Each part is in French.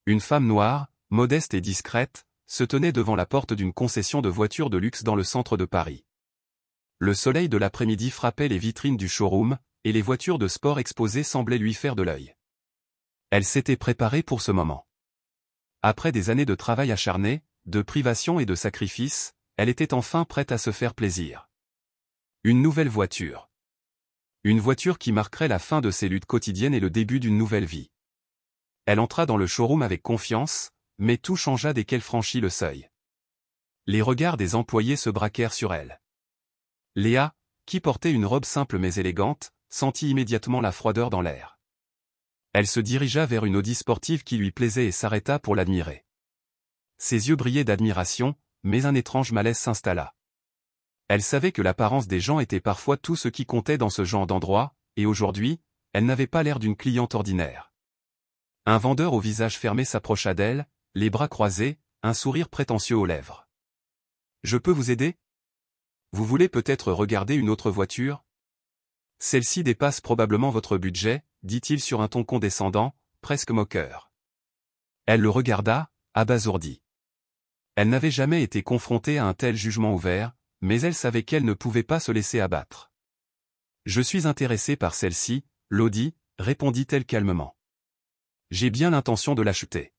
Une femme noire, modeste et discrète, se tenait devant la porte d'une concession de voitures de luxe dans le centre de Paris. Le soleil de l'après-midi frappait les vitrines du showroom, et les voitures de sport exposées semblaient lui faire de l'œil. Elle s'était préparée pour ce moment. Après des années de travail acharné, de privation et de sacrifice, elle était enfin prête à se faire plaisir. Une nouvelle voiture. Une voiture qui marquerait la fin de ses luttes quotidiennes et le début d'une nouvelle vie. Elle entra dans le showroom avec confiance, mais tout changea dès qu'elle franchit le seuil. Les regards des employés se braquèrent sur elle. Léa, qui portait une robe simple mais élégante, sentit immédiatement la froideur dans l'air. Elle se dirigea vers une Audi sportive qui lui plaisait et s'arrêta pour l'admirer. Ses yeux brillaient d'admiration, mais un étrange malaise s'installa. Elle savait que l'apparence des gens était parfois tout ce qui comptait dans ce genre d'endroit, et aujourd'hui, elle n'avait pas l'air d'une cliente ordinaire. Un vendeur au visage fermé s'approcha d'elle, les bras croisés, un sourire prétentieux aux lèvres. « Je peux vous aider ? Vous voulez peut-être regarder une autre voiture ? Celle-ci dépasse probablement votre budget, dit-il sur un ton condescendant, presque moqueur. Elle le regarda, abasourdie. Elle n'avait jamais été confrontée à un tel jugement ouvert, mais elle savait qu'elle ne pouvait pas se laisser abattre. « Je suis intéressée par celle-ci, l'Audi, répondit-elle calmement. J'ai bien l'intention de l'acheter.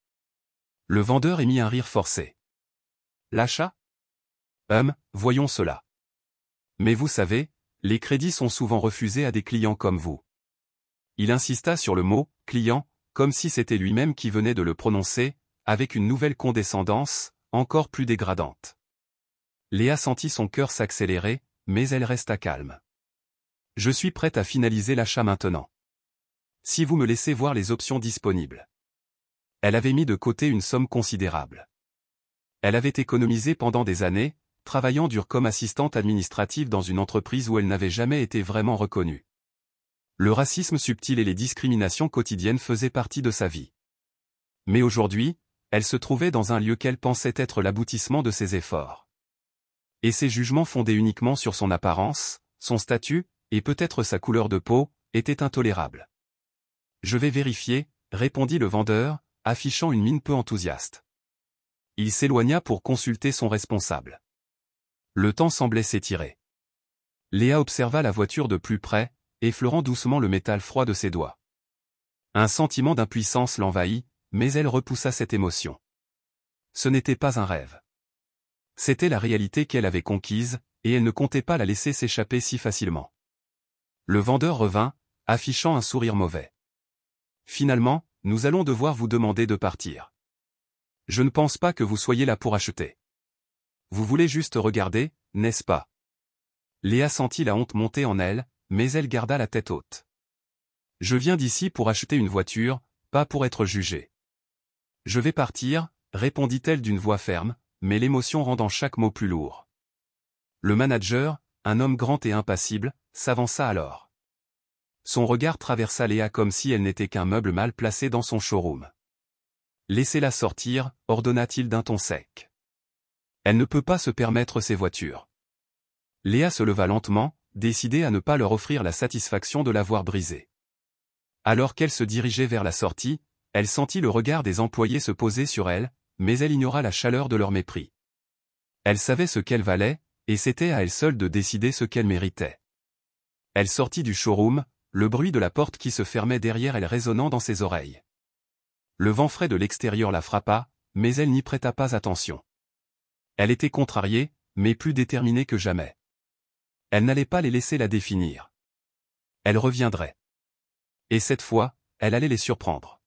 Le vendeur émit un rire forcé. L'achat ? Voyons cela. Mais vous savez, les crédits sont souvent refusés à des clients comme vous. Il insista sur le mot « client », comme si c'était lui-même qui venait de le prononcer, avec une nouvelle condescendance, encore plus dégradante. Léa sentit son cœur s'accélérer, mais elle resta calme. « Je suis prête à finaliser l'achat maintenant. Si vous me laissez voir les options disponibles. » Elle avait mis de côté une somme considérable. Elle avait économisé pendant des années, travaillant dur comme assistante administrative dans une entreprise où elle n'avait jamais été vraiment reconnue. Le racisme subtil et les discriminations quotidiennes faisaient partie de sa vie. Mais aujourd'hui, elle se trouvait dans un lieu qu'elle pensait être l'aboutissement de ses efforts. Et ses jugements fondés uniquement sur son apparence, son statut, et peut-être sa couleur de peau, étaient intolérables. « Je vais vérifier », répondit le vendeur, affichant une mine peu enthousiaste. Il s'éloigna pour consulter son responsable. Le temps semblait s'étirer. Léa observa la voiture de plus près, effleurant doucement le métal froid de ses doigts. Un sentiment d'impuissance l'envahit, mais elle repoussa cette émotion. Ce n'était pas un rêve. C'était la réalité qu'elle avait conquise, et elle ne comptait pas la laisser s'échapper si facilement. Le vendeur revint, affichant un sourire mauvais. Finalement, nous allons devoir vous demander de partir. Je ne pense pas que vous soyez là pour acheter. Vous voulez juste regarder, n'est-ce pas? Léa sentit la honte monter en elle, mais elle garda la tête haute. Je viens d'ici pour acheter une voiture, pas pour être jugée. Je vais partir, répondit-elle d'une voix ferme, mais l'émotion rendant chaque mot plus lourd. Le manager, un homme grand et impassible, s'avança alors. Son regard traversa Léa comme si elle n'était qu'un meuble mal placé dans son showroom. Laissez-la sortir, ordonna-t-il d'un ton sec. Elle ne peut pas se permettre ces voitures. Léa se leva lentement, décidée à ne pas leur offrir la satisfaction de la voir brisée. Alors qu'elle se dirigeait vers la sortie, elle sentit le regard des employés se poser sur elle, mais elle ignora la chaleur de leur mépris. Elle savait ce qu'elle valait, et c'était à elle seule de décider ce qu'elle méritait. Elle sortit du showroom, le bruit de la porte qui se fermait derrière elle résonnant dans ses oreilles. Le vent frais de l'extérieur la frappa, mais elle n'y prêta pas attention. Elle était contrariée, mais plus déterminée que jamais. Elle n'allait pas les laisser la définir. Elle reviendrait. Et cette fois, elle allait les surprendre.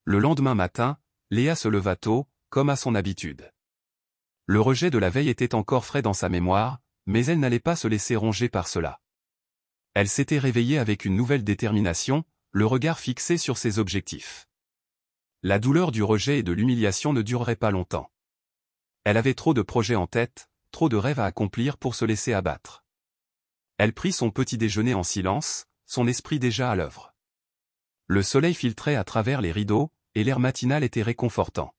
Le lendemain matin, Léa se leva tôt, comme à son habitude. Le rejet de la veille était encore frais dans sa mémoire, mais elle n'allait pas se laisser ronger par cela. Elle s'était réveillée avec une nouvelle détermination, le regard fixé sur ses objectifs. La douleur du rejet et de l'humiliation ne durerait pas longtemps. Elle avait trop de projets en tête, trop de rêves à accomplir pour se laisser abattre. Elle prit son petit déjeuner en silence, son esprit déjà à l'œuvre. Le soleil filtrait à travers les rideaux, et l'air matinal était réconfortant.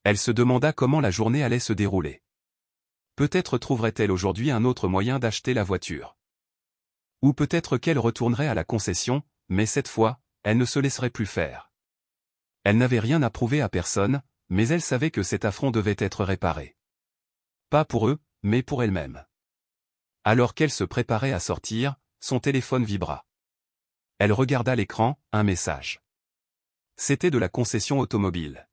Elle se demanda comment la journée allait se dérouler. Peut-être trouverait-elle aujourd'hui un autre moyen d'acheter la voiture. Ou peut-être qu'elle retournerait à la concession, mais cette fois, elle ne se laisserait plus faire. Elle n'avait rien à prouver à personne, mais elle savait que cet affront devait être réparé. Pas pour eux, mais pour elle-même. Alors qu'elle se préparait à sortir, son téléphone vibra. Elle regarda l'écran, un message. C'était de la concession automobile.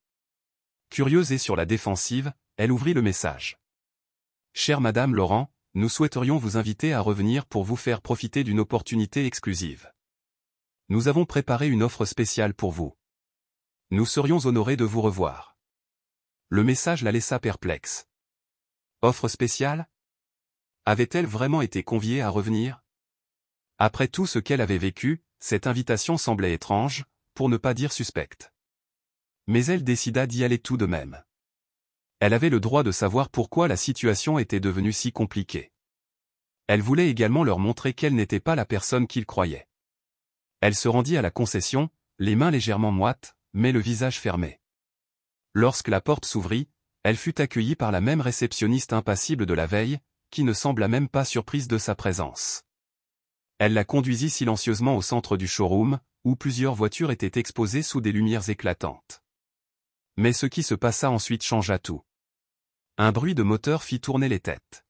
Curieuse et sur la défensive, elle ouvrit le message. « Chère Madame Laurent, nous souhaiterions vous inviter à revenir pour vous faire profiter d'une opportunité exclusive. Nous avons préparé une offre spéciale pour vous. Nous serions honorés de vous revoir. » Le message la laissa perplexe. Offre spéciale? Avait-elle vraiment été conviée à revenir? Après tout ce qu'elle avait vécu, cette invitation semblait étrange, pour ne pas dire suspecte. Mais elle décida d'y aller tout de même. Elle avait le droit de savoir pourquoi la situation était devenue si compliquée. Elle voulait également leur montrer qu'elle n'était pas la personne qu'ils croyaient. Elle se rendit à la concession, les mains légèrement moites, mais le visage fermé. Lorsque la porte s'ouvrit, elle fut accueillie par la même réceptionniste impassible de la veille, qui ne sembla même pas surprise de sa présence. Elle la conduisit silencieusement au centre du showroom, où plusieurs voitures étaient exposées sous des lumières éclatantes. Mais ce qui se passa ensuite changea tout. Un bruit de moteur fit tourner les têtes.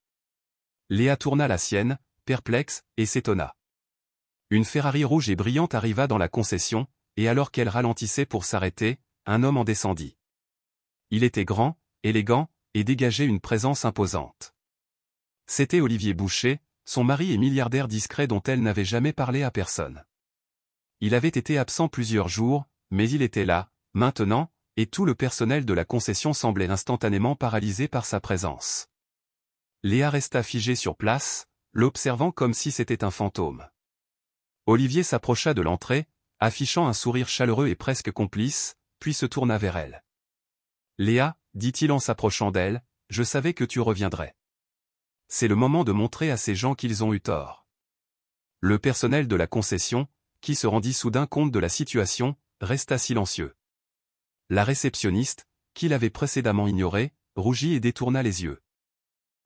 Léa tourna la sienne, perplexe, et s'étonna. Une Ferrari rouge et brillante arriva dans la concession, et alors qu'elle ralentissait pour s'arrêter, un homme en descendit. Il était grand, élégant, et dégageait une présence imposante. C'était Olivier Boucher, son mari et milliardaire discret dont elle n'avait jamais parlé à personne. Il avait été absent plusieurs jours, mais il était là, maintenant, et tout le personnel de la concession semblait instantanément paralysé par sa présence. Léa resta figée sur place, l'observant comme si c'était un fantôme. Olivier s'approcha de l'entrée, affichant un sourire chaleureux et presque complice, puis se tourna vers elle. « Léa, dit-il en s'approchant d'elle, je savais que tu reviendrais. C'est le moment de montrer à ces gens qu'ils ont eu tort. » Le personnel de la concession, qui se rendit soudain compte de la situation, resta silencieux. La réceptionniste, qui l'avait précédemment ignorée, rougit et détourna les yeux.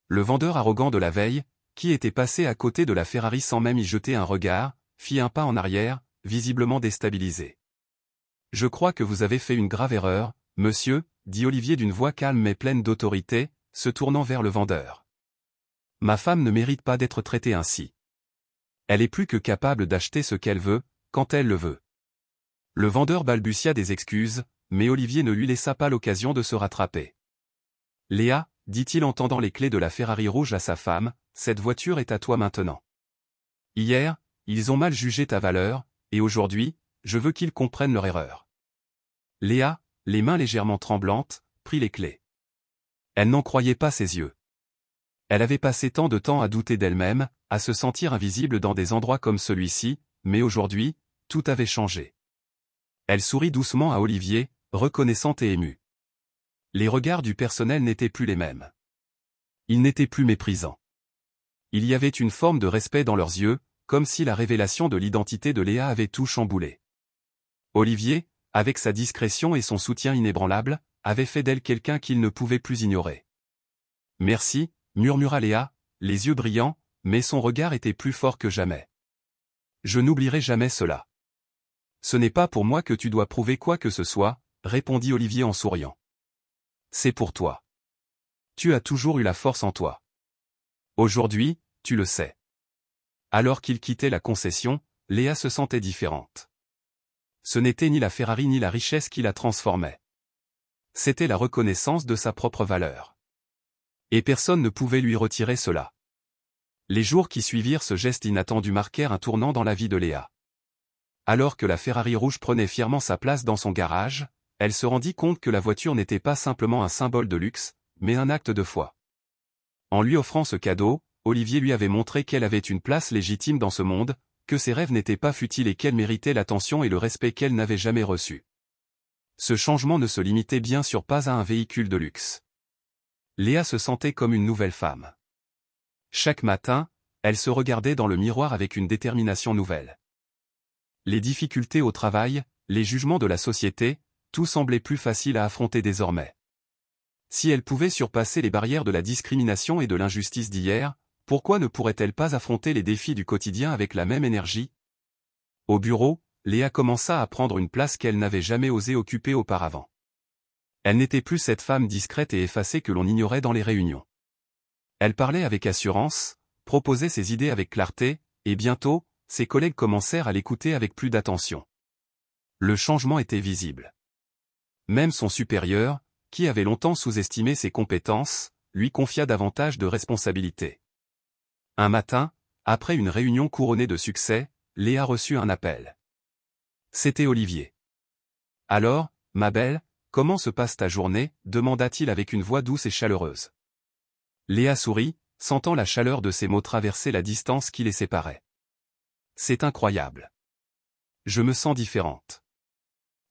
Le vendeur arrogant de la veille, qui était passé à côté de la Ferrari sans même y jeter un regard, fit un pas en arrière, visiblement déstabilisé. « Je crois que vous avez fait une grave erreur, monsieur, dit Olivier d'une voix calme mais pleine d'autorité, se tournant vers le vendeur. Ma femme ne mérite pas d'être traitée ainsi. Elle est plus que capable d'acheter ce qu'elle veut, quand elle le veut. » Le vendeur balbutia des excuses, mais Olivier ne lui laissa pas l'occasion de se rattraper. « Léa, dit-il en tendant les clés de la Ferrari rouge à sa femme, cette voiture est à toi maintenant. Hier, ils ont mal jugé ta valeur, et aujourd'hui, je veux qu'ils comprennent leur erreur. » Léa, les mains légèrement tremblantes, prit les clés. Elle n'en croyait pas ses yeux. Elle avait passé tant de temps à douter d'elle-même, à se sentir invisible dans des endroits comme celui-ci, mais aujourd'hui, tout avait changé. Elle sourit doucement à Olivier, reconnaissante et émue. Les regards du personnel n'étaient plus les mêmes. Ils n'étaient plus méprisants. Il y avait une forme de respect dans leurs yeux, comme si la révélation de l'identité de Léa avait tout chamboulé. Olivier, avec sa discrétion et son soutien inébranlable, avait fait d'elle quelqu'un qu'il ne pouvait plus ignorer. « Merci », murmura Léa, les yeux brillants, mais son regard était plus fort que jamais. « Je n'oublierai jamais cela. »« Ce n'est pas pour moi que tu dois prouver quoi que ce soit, » répondit Olivier en souriant. « C'est pour toi. Tu as toujours eu la force en toi. Aujourd'hui, tu le sais. » Alors qu'il quittait la concession, Léa se sentait différente. Ce n'était ni la Ferrari ni la richesse qui la transformait. C'était la reconnaissance de sa propre valeur. Et personne ne pouvait lui retirer cela. Les jours qui suivirent ce geste inattendu marquèrent un tournant dans la vie de Léa. Alors que la Ferrari rouge prenait fièrement sa place dans son garage, elle se rendit compte que la voiture n'était pas simplement un symbole de luxe, mais un acte de foi. En lui offrant ce cadeau, Olivier lui avait montré qu'elle avait une place légitime dans ce monde, que ses rêves n'étaient pas futiles et qu'elle méritait l'attention et le respect qu'elle n'avait jamais reçu. Ce changement ne se limitait bien sûr pas à un véhicule de luxe. Léa se sentait comme une nouvelle femme. Chaque matin, elle se regardait dans le miroir avec une détermination nouvelle. Les difficultés au travail, les jugements de la société, tout semblait plus facile à affronter désormais. Si elle pouvait surpasser les barrières de la discrimination et de l'injustice d'hier, pourquoi ne pourrait-elle pas affronter les défis du quotidien avec la même énergie? Au bureau, Léa commença à prendre une place qu'elle n'avait jamais osé occuper auparavant. Elle n'était plus cette femme discrète et effacée que l'on ignorait dans les réunions. Elle parlait avec assurance, proposait ses idées avec clarté, et bientôt, ses collègues commencèrent à l'écouter avec plus d'attention. Le changement était visible. Même son supérieur, qui avait longtemps sous-estimé ses compétences, lui confia davantage de responsabilités. Un matin, après une réunion couronnée de succès, Léa reçut un appel. C'était Olivier. « Alors, ma belle, comment se passe ta journée ?» demanda-t-il avec une voix douce et chaleureuse. Léa sourit, sentant la chaleur de ses mots traverser la distance qui les séparait. « C'est incroyable. Je me sens différente.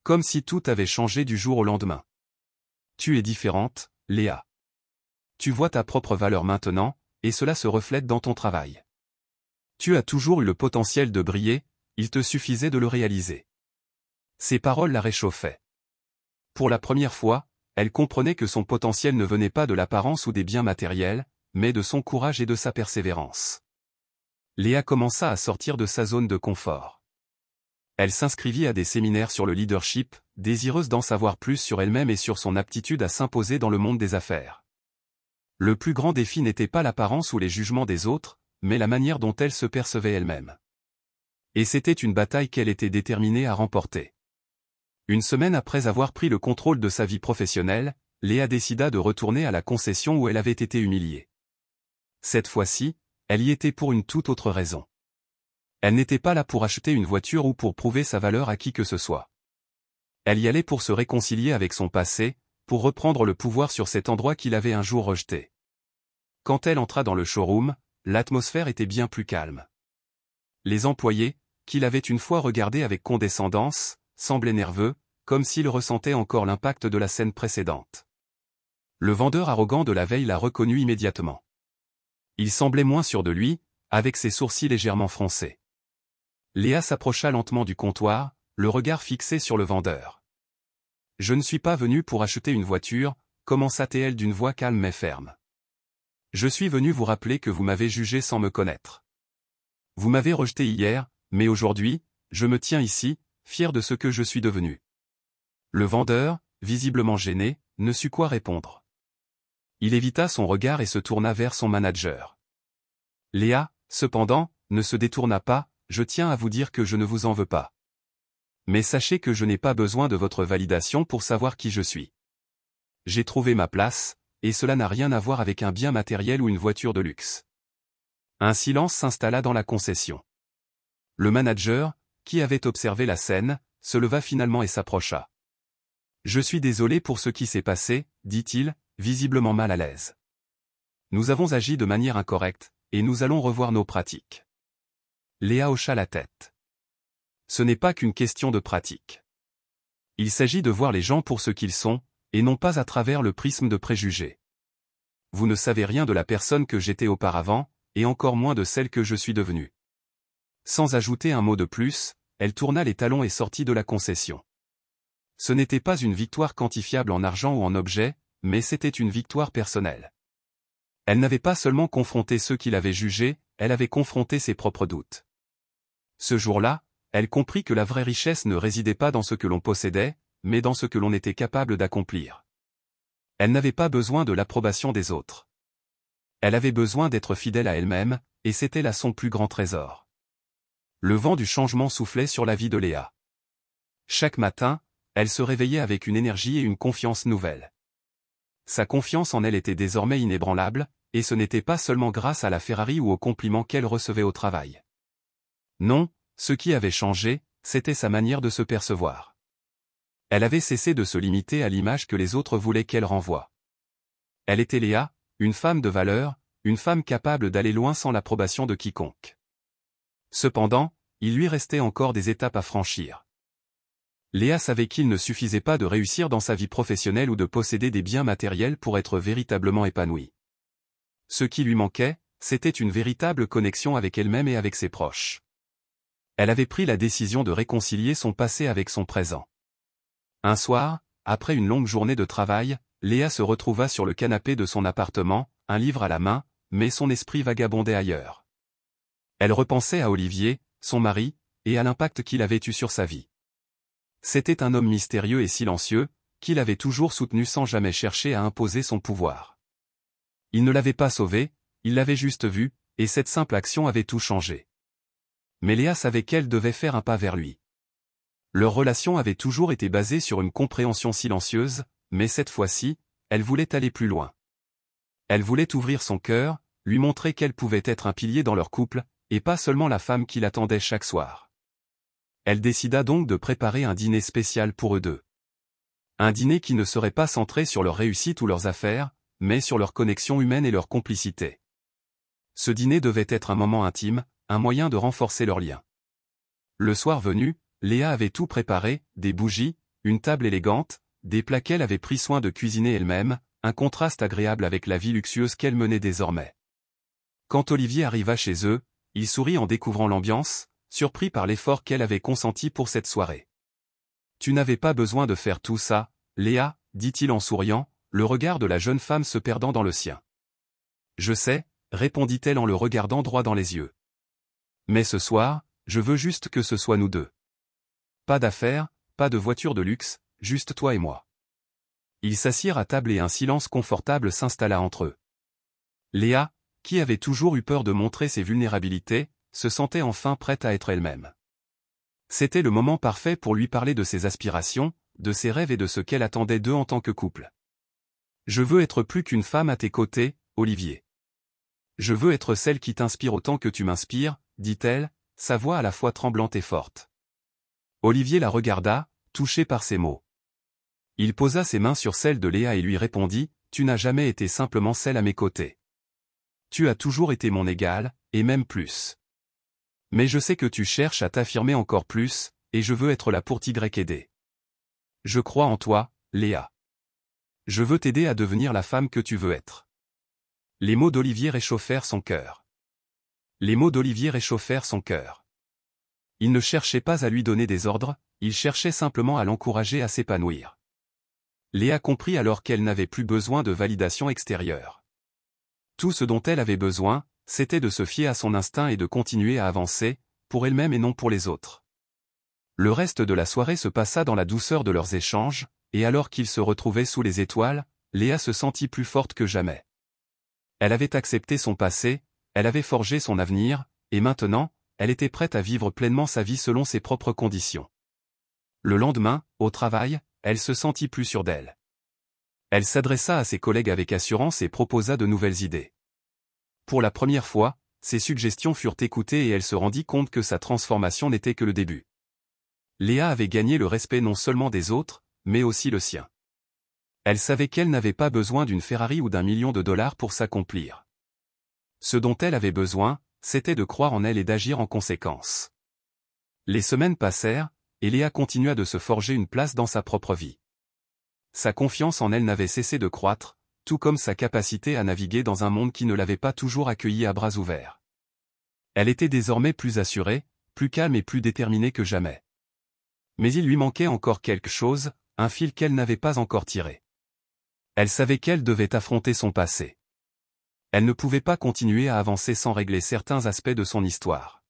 Comme si tout avait changé du jour au lendemain. Tu es différente, Léa. Tu vois ta propre valeur maintenant, et cela se reflète dans ton travail. Tu as toujours eu le potentiel de briller, il te suffisait de le réaliser. » Ces paroles la réchauffaient. Pour la première fois, elle comprenait que son potentiel ne venait pas de l'apparence ou des biens matériels, mais de son courage et de sa persévérance. Léa commença à sortir de sa zone de confort. Elle s'inscrivit à des séminaires sur le leadership, désireuse d'en savoir plus sur elle-même et sur son aptitude à s'imposer dans le monde des affaires. Le plus grand défi n'était pas l'apparence ou les jugements des autres, mais la manière dont elle se percevait elle-même. Et c'était une bataille qu'elle était déterminée à remporter. Une semaine après avoir pris le contrôle de sa vie professionnelle, Léa décida de retourner à la concession où elle avait été humiliée. Cette fois-ci, elle y était pour une toute autre raison. Elle n'était pas là pour acheter une voiture ou pour prouver sa valeur à qui que ce soit. Elle y allait pour se réconcilier avec son passé, pour reprendre le pouvoir sur cet endroit qu'il avait un jour rejeté. Quand elle entra dans le showroom, l'atmosphère était bien plus calme. Les employés, qui l'avaient une fois regardé avec condescendance, semblaient nerveux, comme s'ils ressentaient encore l'impact de la scène précédente. Le vendeur arrogant de la veille la reconnut immédiatement. Il semblait moins sûr de lui, avec ses sourcils légèrement froncés. Léa s'approcha lentement du comptoir, le regard fixé sur le vendeur. « Je ne suis pas venue pour acheter une voiture », commença-t-elle d'une voix calme mais ferme. « Je suis venue vous rappeler que vous m'avez jugé sans me connaître. Vous m'avez rejeté hier, mais aujourd'hui, je me tiens ici, fier de ce que je suis devenu. » Le vendeur, visiblement gêné, ne sut quoi répondre. Il évita son regard et se tourna vers son manager. Léa, cependant, ne se détourna pas. « Je tiens à vous dire que je ne vous en veux pas. Mais sachez que je n'ai pas besoin de votre validation pour savoir qui je suis. J'ai trouvé ma place, et cela n'a rien à voir avec un bien matériel ou une voiture de luxe. » Un silence s'installa dans la concession. Le manager, qui avait observé la scène, se leva finalement et s'approcha. « Je suis désolé pour ce qui s'est passé, » dit-il, visiblement mal à l'aise. « Nous avons agi de manière incorrecte, et nous allons revoir nos pratiques. » Léa hocha la tête. Ce n'est pas qu'une question de pratique. Il s'agit de voir les gens pour ce qu'ils sont, et non pas à travers le prisme de préjugés. Vous ne savez rien de la personne que j'étais auparavant, et encore moins de celle que je suis devenue. Sans ajouter un mot de plus, elle tourna les talons et sortit de la concession. Ce n'était pas une victoire quantifiable en argent ou en objets, mais c'était une victoire personnelle. Elle n'avait pas seulement confronté ceux qui l'avaient jugée, elle avait confronté ses propres doutes. Ce jour-là, elle comprit que la vraie richesse ne résidait pas dans ce que l'on possédait, mais dans ce que l'on était capable d'accomplir. Elle n'avait pas besoin de l'approbation des autres. Elle avait besoin d'être fidèle à elle-même, et c'était là son plus grand trésor. Le vent du changement soufflait sur la vie de Léa. Chaque matin, elle se réveillait avec une énergie et une confiance nouvelles. Sa confiance en elle était désormais inébranlable, et ce n'était pas seulement grâce à la Ferrari ou aux compliments qu'elle recevait au travail. Non, ce qui avait changé, c'était sa manière de se percevoir. Elle avait cessé de se limiter à l'image que les autres voulaient qu'elle renvoie. Elle était Léa, une femme de valeur, une femme capable d'aller loin sans l'approbation de quiconque. Cependant, il lui restait encore des étapes à franchir. Léa savait qu'il ne suffisait pas de réussir dans sa vie professionnelle ou de posséder des biens matériels pour être véritablement épanouie. Ce qui lui manquait, c'était une véritable connexion avec elle-même et avec ses proches. Elle avait pris la décision de réconcilier son passé avec son présent. Un soir, après une longue journée de travail, Léa se retrouva sur le canapé de son appartement, un livre à la main, mais son esprit vagabondait ailleurs. Elle repensait à Olivier, son mari, et à l'impact qu'il avait eu sur sa vie. C'était un homme mystérieux et silencieux, qu'il avait toujours soutenu sans jamais chercher à imposer son pouvoir. Il ne l'avait pas sauvé, il l'avait juste vu, et cette simple action avait tout changé. Mais Léa savait qu'elle devait faire un pas vers lui. Leur relation avait toujours été basée sur une compréhension silencieuse, mais cette fois-ci, elle voulait aller plus loin. Elle voulait ouvrir son cœur, lui montrer qu'elle pouvait être un pilier dans leur couple, et pas seulement la femme qui l'attendait chaque soir. Elle décida donc de préparer un dîner spécial pour eux deux. Un dîner qui ne serait pas centré sur leur réussite ou leurs affaires, mais sur leur connexion humaine et leur complicité. Ce dîner devait être un moment intime, un moyen de renforcer leur lien. Le soir venu, Léa avait tout préparé, des bougies, une table élégante, des plats qu'elle avait pris soin de cuisiner elle-même, un contraste agréable avec la vie luxueuse qu'elle menait désormais. Quand Olivier arriva chez eux, il sourit en découvrant l'ambiance, surpris par l'effort qu'elle avait consenti pour cette soirée. « Tu n'avais pas besoin de faire tout ça, Léa, dit-il en souriant, le regard de la jeune femme se perdant dans le sien. « Je sais, répondit-elle en le regardant droit dans les yeux. Mais ce soir, je veux juste que ce soit nous deux. Pas d'affaires, pas de voiture de luxe, juste toi et moi. » Ils s'assirent à table et un silence confortable s'installa entre eux. Léa, qui avait toujours eu peur de montrer ses vulnérabilités, se sentait enfin prête à être elle-même. C'était le moment parfait pour lui parler de ses aspirations, de ses rêves et de ce qu'elle attendait d'eux en tant que couple. « Je veux être plus qu'une femme à tes côtés, Olivier. Je veux être celle qui t'inspire autant que tu m'inspires, dit-elle, sa voix à la fois tremblante et forte. Olivier la regarda, touché par ces mots. Il posa ses mains sur celles de Léa et lui répondit, « Tu n'as jamais été simplement celle à mes côtés. Tu as toujours été mon égale, et même plus. Mais je sais que tu cherches à t'affirmer encore plus, et je veux être là pour t'aider. Je crois en toi, Léa. Je veux t'aider à devenir la femme que tu veux être. » Les mots d'Olivier réchauffèrent son cœur. Les mots d'Olivier réchauffèrent son cœur. Il ne cherchait pas à lui donner des ordres, il cherchait simplement à l'encourager à s'épanouir. Léa comprit alors qu'elle n'avait plus besoin de validation extérieure. Tout ce dont elle avait besoin, c'était de se fier à son instinct et de continuer à avancer, pour elle-même et non pour les autres. Le reste de la soirée se passa dans la douceur de leurs échanges, et alors qu'ils se retrouvaient sous les étoiles, Léa se sentit plus forte que jamais. Elle avait accepté son passé, elle avait forgé son avenir, et maintenant, elle était prête à vivre pleinement sa vie selon ses propres conditions. Le lendemain, au travail, elle se sentit plus sûre d'elle. Elle s'adressa à ses collègues avec assurance et proposa de nouvelles idées. Pour la première fois, ses suggestions furent écoutées et elle se rendit compte que sa transformation n'était que le début. Léa avait gagné le respect non seulement des autres, mais aussi le sien. Elle savait qu'elle n'avait pas besoin d'une Ferrari ou d'1 million de dollars pour s'accomplir. Ce dont elle avait besoin, c'était de croire en elle et d'agir en conséquence. Les semaines passèrent, et Léa continua de se forger une place dans sa propre vie. Sa confiance en elle n'avait cessé de croître, tout comme sa capacité à naviguer dans un monde qui ne l'avait pas toujours accueillie à bras ouverts. Elle était désormais plus assurée, plus calme et plus déterminée que jamais. Mais il lui manquait encore quelque chose, un fil qu'elle n'avait pas encore tiré. Elle savait qu'elle devait affronter son passé. Elle ne pouvait pas continuer à avancer sans régler certains aspects de son histoire.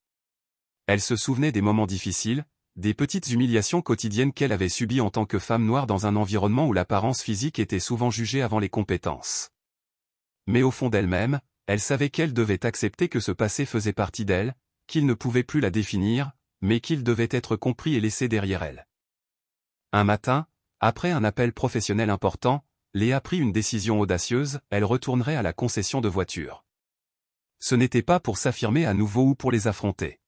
Elle se souvenait des moments difficiles, des petites humiliations quotidiennes qu'elle avait subies en tant que femme noire dans un environnement où l'apparence physique était souvent jugée avant les compétences. Mais au fond d'elle-même, elle savait qu'elle devait accepter que ce passé faisait partie d'elle, qu'il ne pouvait plus la définir, mais qu'il devait être compris et laissé derrière elle. Un matin, après un appel professionnel important, Léa prit une décision audacieuse, elle retournerait à la concession de voitures. Ce n'était pas pour s'affirmer à nouveau ou pour les affronter.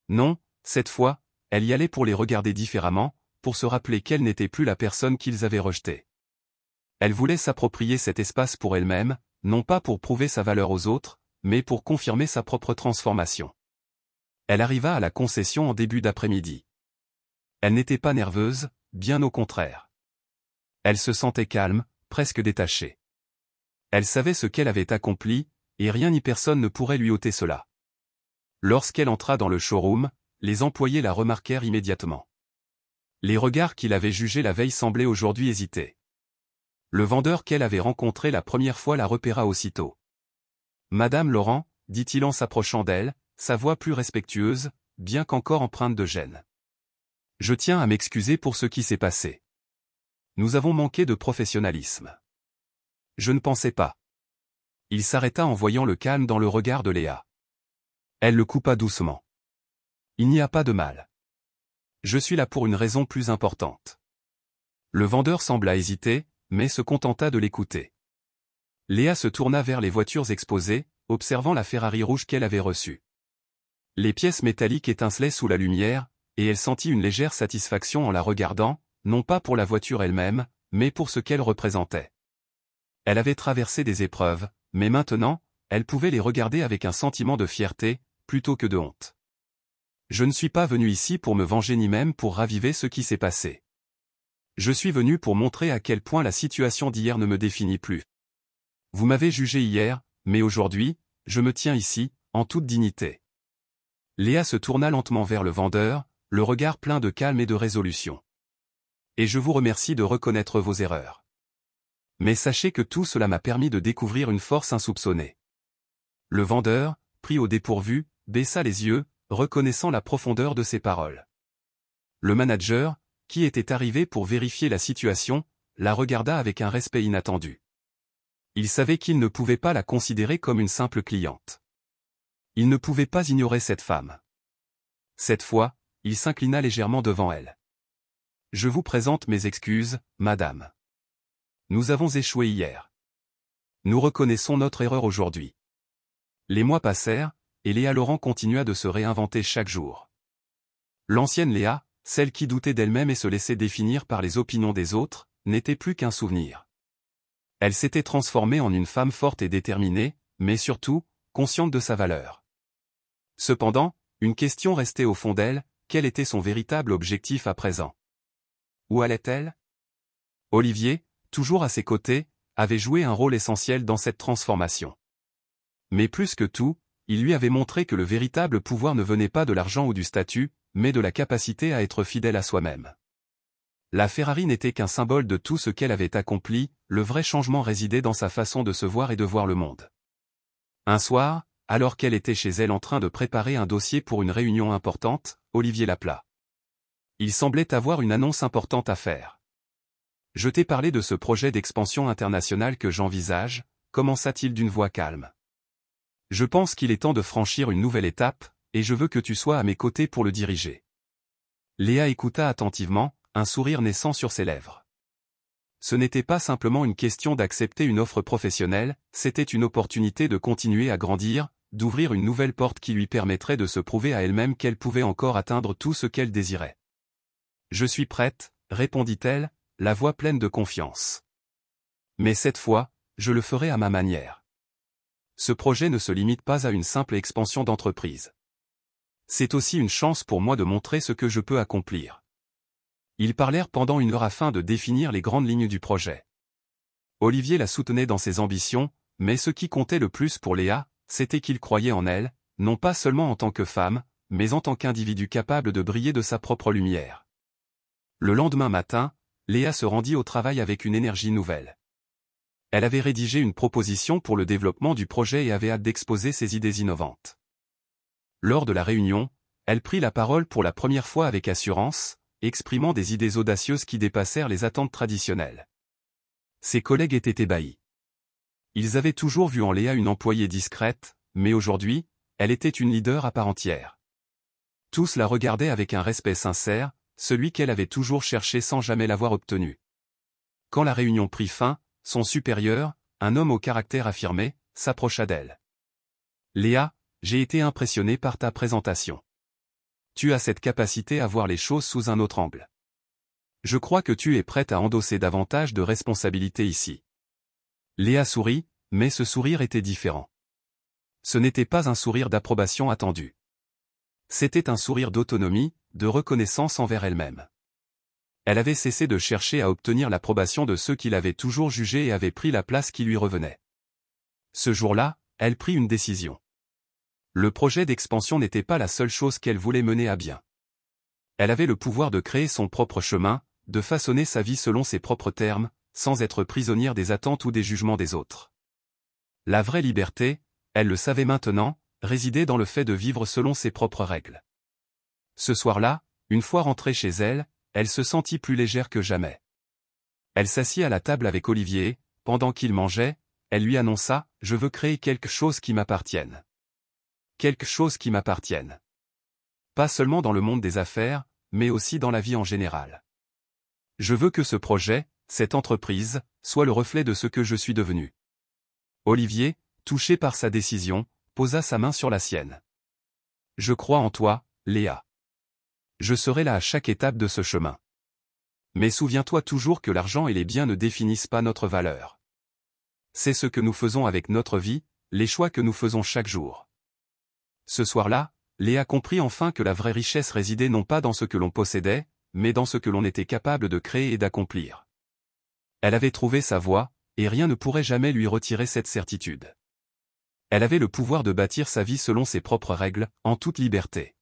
Non, cette fois, elle y allait pour les regarder différemment, pour se rappeler qu'elle n'était plus la personne qu'ils avaient rejetée. Elle voulait s'approprier cet espace pour elle-même, non pas pour prouver sa valeur aux autres, mais pour confirmer sa propre transformation. Elle arriva à la concession en début d'après-midi. Elle n'était pas nerveuse, bien au contraire. Elle se sentait calme, presque détachée. Elle savait ce qu'elle avait accompli, et rien ni personne ne pourrait lui ôter cela. Lorsqu'elle entra dans le showroom, les employés la remarquèrent immédiatement. Les regards qu'il avait jugés la veille semblaient aujourd'hui hésiter. Le vendeur qu'elle avait rencontré la première fois la repéra aussitôt. « Madame Laurent » dit-il en s'approchant d'elle, sa voix plus respectueuse, bien qu'encore empreinte de gêne. Je tiens à m'excuser pour ce qui s'est passé. Nous avons manqué de professionnalisme. Je ne pensais pas. Il s'arrêta en voyant le calme dans le regard de Léa. Elle le coupa doucement. Il n'y a pas de mal. Je suis là pour une raison plus importante. Le vendeur sembla hésiter, mais se contenta de l'écouter. Léa se tourna vers les voitures exposées, observant la Ferrari rouge qu'elle avait reçue. Les pièces métalliques étincelaient sous la lumière, et elle sentit une légère satisfaction en la regardant, non pas pour la voiture elle-même, mais pour ce qu'elle représentait. Elle avait traversé des épreuves, mais maintenant, elle pouvait les regarder avec un sentiment de fierté, plutôt que de honte. Je ne suis pas venu ici pour me venger ni même pour raviver ce qui s'est passé. Je suis venu pour montrer à quel point la situation d'hier ne me définit plus. Vous m'avez jugé hier, mais aujourd'hui, je me tiens ici, en toute dignité. Léa se tourna lentement vers le vendeur, le regard plein de calme et de résolution. Et je vous remercie de reconnaître vos erreurs. Mais sachez que tout cela m'a permis de découvrir une force insoupçonnée. Le vendeur, pris au dépourvu, baissa les yeux, reconnaissant la profondeur de ses paroles. Le manager, qui était arrivé pour vérifier la situation, la regarda avec un respect inattendu. Il savait qu'il ne pouvait pas la considérer comme une simple cliente. Il ne pouvait pas ignorer cette femme. Cette fois, il s'inclina légèrement devant elle. « Je vous présente mes excuses, madame. Nous avons échoué hier. Nous reconnaissons notre erreur aujourd'hui. » Les mois passèrent, et Léa Laurent continua de se réinventer chaque jour. L'ancienne Léa, celle qui doutait d'elle-même et se laissait définir par les opinions des autres, n'était plus qu'un souvenir. Elle s'était transformée en une femme forte et déterminée, mais surtout, consciente de sa valeur. Cependant, une question restait au fond d'elle, quel était son véritable objectif à présent? Où allait-elle? Olivier, toujours à ses côtés, avait joué un rôle essentiel dans cette transformation. Mais plus que tout, il lui avait montré que le véritable pouvoir ne venait pas de l'argent ou du statut, mais de la capacité à être fidèle à soi-même. La Ferrari n'était qu'un symbole de tout ce qu'elle avait accompli, le vrai changement résidait dans sa façon de se voir et de voir le monde. Un soir, alors qu'elle était chez elle en train de préparer un dossier pour une réunion importante, Olivier l'appela. Il semblait avoir une annonce importante à faire. « Je t'ai parlé de ce projet d'expansion internationale que j'envisage, commença-t-il d'une voix calme. Je pense qu'il est temps de franchir une nouvelle étape, et je veux que tu sois à mes côtés pour le diriger. » Léa écouta attentivement, un sourire naissant sur ses lèvres. Ce n'était pas simplement une question d'accepter une offre professionnelle, c'était une opportunité de continuer à grandir, d'ouvrir une nouvelle porte qui lui permettrait de se prouver à elle-même qu'elle pouvait encore atteindre tout ce qu'elle désirait. « Je suis prête, répondit-elle, la voix pleine de confiance. Mais cette fois, je le ferai à ma manière. Ce projet ne se limite pas à une simple expansion d'entreprise. C'est aussi une chance pour moi de montrer ce que je peux accomplir. » Ils parlèrent pendant une heure afin de définir les grandes lignes du projet. Olivier la soutenait dans ses ambitions, mais ce qui comptait le plus pour Léa, c'était qu'il croyait en elle, non pas seulement en tant que femme, mais en tant qu'individu capable de briller de sa propre lumière. Le lendemain matin, Léa se rendit au travail avec une énergie nouvelle. Elle avait rédigé une proposition pour le développement du projet et avait hâte d'exposer ses idées innovantes. Lors de la réunion, elle prit la parole pour la première fois avec assurance, exprimant des idées audacieuses qui dépassèrent les attentes traditionnelles. Ses collègues étaient ébahis. Ils avaient toujours vu en Léa une employée discrète, mais aujourd'hui, elle était une leader à part entière. Tous la regardaient avec un respect sincère, celui qu'elle avait toujours cherché sans jamais l'avoir obtenu. Quand la réunion prit fin, son supérieur, un homme au caractère affirmé, s'approcha d'elle. « Léa, j'ai été impressionné par ta présentation. Tu as cette capacité à voir les choses sous un autre angle. Je crois que tu es prête à endosser davantage de responsabilités ici. » Léa sourit, mais ce sourire était différent. Ce n'était pas un sourire d'approbation attendu. C'était un sourire d'autonomie, de reconnaissance envers elle-même. Elle avait cessé de chercher à obtenir l'approbation de ceux qui l'avaient toujours jugée et avait pris la place qui lui revenait. Ce jour-là, elle prit une décision. Le projet d'expansion n'était pas la seule chose qu'elle voulait mener à bien. Elle avait le pouvoir de créer son propre chemin, de façonner sa vie selon ses propres termes, sans être prisonnière des attentes ou des jugements des autres. La vraie liberté, elle le savait maintenant, résidait dans le fait de vivre selon ses propres règles. Ce soir-là, une fois rentrée chez elle, elle se sentit plus légère que jamais. Elle s'assit à la table avec Olivier et, pendant qu'il mangeait, elle lui annonça « Je veux créer quelque chose qui m'appartienne. Quelque chose qui m'appartienne. Pas seulement dans le monde des affaires, mais aussi dans la vie en général. Je veux que ce projet, cette entreprise, soit le reflet de ce que je suis devenu. » Olivier, touché par sa décision, posa sa main sur la sienne. « Je crois en toi, Léa. Je serai là à chaque étape de ce chemin. Mais souviens-toi toujours que l'argent et les biens ne définissent pas notre valeur. C'est ce que nous faisons avec notre vie, les choix que nous faisons chaque jour. » Ce soir-là, Léa comprit enfin que la vraie richesse résidait non pas dans ce que l'on possédait, mais dans ce que l'on était capable de créer et d'accomplir. Elle avait trouvé sa voie, et rien ne pourrait jamais lui retirer cette certitude. Elle avait le pouvoir de bâtir sa vie selon ses propres règles, en toute liberté.